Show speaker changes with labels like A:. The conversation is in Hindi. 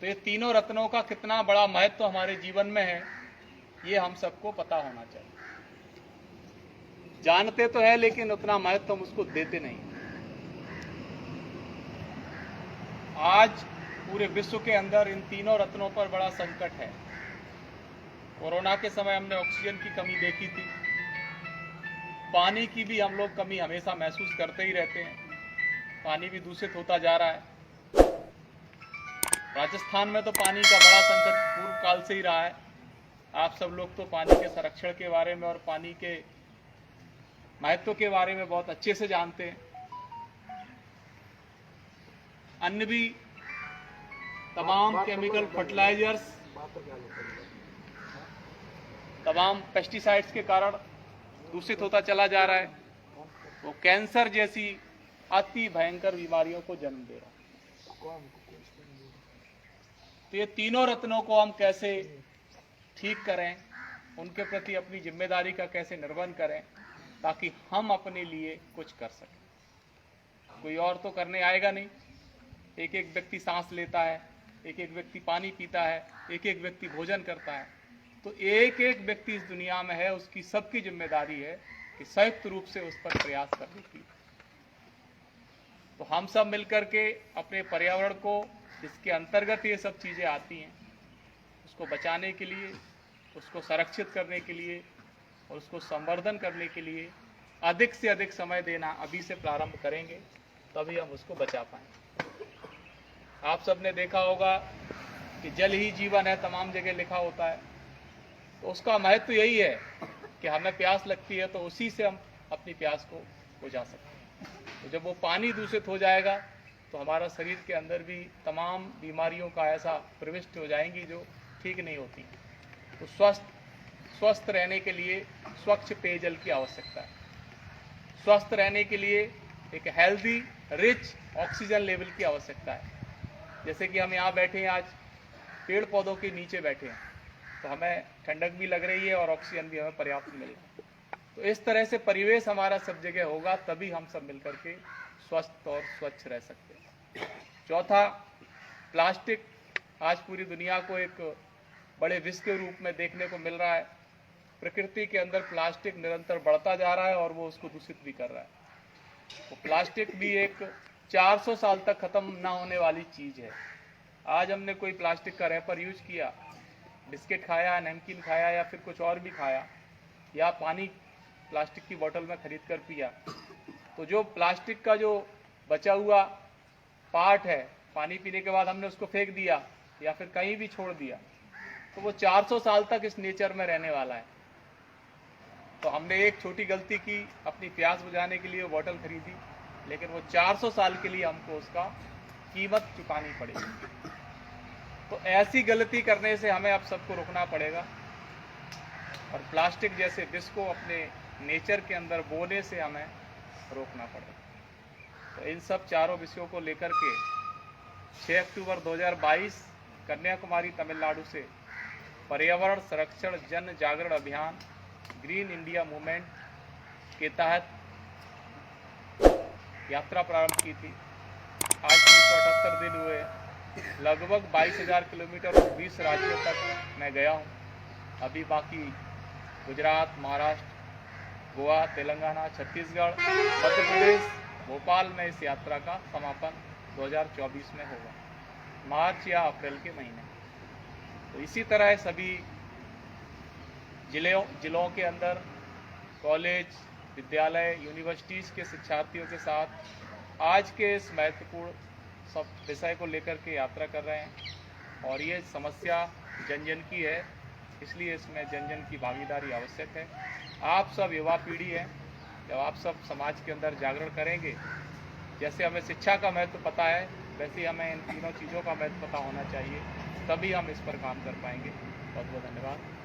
A: तो ये तीनों रत्नों का कितना बड़ा महत्व हमारे जीवन में है, ये हम सबको पता होना चाहिए। जानते तो है लेकिन उतना महत्व हम उसको देते नहीं। आज पूरे विश्व के अंदर इन तीनों रत्नों पर बड़ा संकट है। कोरोना के समय हमने ऑक्सीजन की कमी देखी थी, पानी की भी हम लोग कमी हमेशा महसूस करते ही रहते हैं। पानी भी दूषित होता जा रहा है। राजस्थान में तो पानी का बड़ा संकट पूर्व काल से ही रहा है। आप सब लोग तो पानी के संरक्षण के बारे में और पानी के महत्व के बारे में बहुत अच्छे से जानते हैं। अन्य भी तमाम केमिकल फर्टिलाइजर्स, तमाम पेस्टिसाइड्स के कारण दूषित होता चला जा रहा है। वो कैंसर जैसी अति भयंकर बीमारियों को जन्म दे रहा है। तो ये तीनों रत्नों को हम कैसे ठीक करें, उनके प्रति अपनी जिम्मेदारी का कैसे निर्वहन करें, ताकि हम अपने लिए कुछ कर सकें। कोई और तो करने आएगा नहीं। एक एक व्यक्ति सांस लेता है, एक एक व्यक्ति पानी पीता है, एक एक व्यक्ति भोजन करता है। तो एक एक व्यक्ति इस दुनिया में है, उसकी सबकी जिम्मेदारी है कि संयुक्त रूप से उस पर प्रयास करने की। तो हम सब मिलकर के अपने पर्यावरण को, जिसके अंतर्गत ये सब चीज़ें आती हैं, उसको बचाने के लिए, उसको संरक्षित करने के लिए और उसको संवर्धन करने के लिए अधिक से अधिक समय देना अभी से प्रारंभ करेंगे, तभी हम उसको बचा पाएंगे। आप सबने देखा होगा कि जल ही जीवन है, तमाम जगह लिखा होता है। तो उसका महत्व यही है कि हमें प्यास लगती है तो उसी से हम अपनी प्यास को बुझा सकते हैं। तो जब वो पानी दूषित हो जाएगा तो हमारा शरीर के अंदर भी तमाम बीमारियों का ऐसा प्रविष्ट हो जाएंगी जो ठीक नहीं होती। तो स्वस्थ रहने के लिए स्वच्छ पेयजल की आवश्यकता है। स्वस्थ रहने के लिए एक हेल्दी रिच ऑक्सीजन लेवल की आवश्यकता है। जैसे कि हम यहाँ बैठे हैं, आज पेड़ पौधों के नीचे बैठे हैं, तो हमें ठंडक भी लग रही है और ऑक्सीजन भी हमें पर्याप्त मिल रहा है। तो इस तरह से परिवेश हमारा सब जगह होगा, तभी हम सब मिलकर के स्वस्थ और स्वच्छ रह सकते हैं। चौथा, प्लास्टिक आज पूरी दुनिया को एक बड़े विष के रूप में देखने को मिल रहा है। प्रकृति के अंदर प्लास्टिक निरंतर बढ़ता जा रहा है और वो उसको दूषित भी कर रहा है। तो प्लास्टिक भी एक 400 साल तक खत्म ना होने वाली चीज है। आज हमने कोई प्लास्टिक का रैपर यूज किया, बिस्किट खाया, नमकीन खाया या फिर कुछ और भी खाया, या पानी प्लास्टिक की बोतल में खरीद कर पिया, तो जो प्लास्टिक का जो बचा हुआ पार्ट है, पानी पीने के बाद हमने उसको फेंक दिया या फिर कहीं भी छोड़ दिया, तो वो 400 साल तक इस नेचर में रहने वाला है। तो हमने एक छोटी गलती की, अपनी प्यास बुझाने के लिए वो बोतल खरीदी, लेकिन वो 400 साल के लिए हमको उसका कीमत चुकानी पड़ेगी। तो ऐसी गलती करने से हमें अब सबको रुकना पड़ेगा और प्लास्टिक जैसे विष को अपने नेचर के अंदर बोने से हमें रोकना पड़ेगा। तो इन सब चारों विषयों को लेकर के 6 अक्टूबर 2022 कन्याकुमारी तमिलनाडु से पर्यावरण संरक्षण जन जागरण अभियान ग्रीन इंडिया मूवमेंट के तहत यात्रा प्रारंभ की थी। आज 378 दिन हुए, लगभग 22,000 किलोमीटर और 20 राज्यों तक मैं गया हूँ। अभी बाकी गुजरात, महाराष्ट्र, गोवा, तेलंगाना, छत्तीसगढ़, मध्य प्रदेश, भोपाल में इस यात्रा का समापन 2024 में होगा, मार्च या अप्रैल के महीने। तो इसी तरह सभी जिलों के अंदर कॉलेज, विद्यालय, यूनिवर्सिटीज़ के शिक्षार्थियों के साथ आज के इस महत्वपूर्ण सब विषय को लेकर के यात्रा कर रहे हैं। और ये समस्या जन जन की है, इसलिए इसमें जन जन की भागीदारी आवश्यक है। आप सब युवा पीढ़ी है, जब आप सब समाज के अंदर जागरण करेंगे, जैसे हमें शिक्षा का महत्व पता है, वैसे ही हमें इन तीनों चीज़ों का महत्व पता होना चाहिए, तभी हम इस पर काम कर पाएंगे। बहुत बहुत धन्यवाद।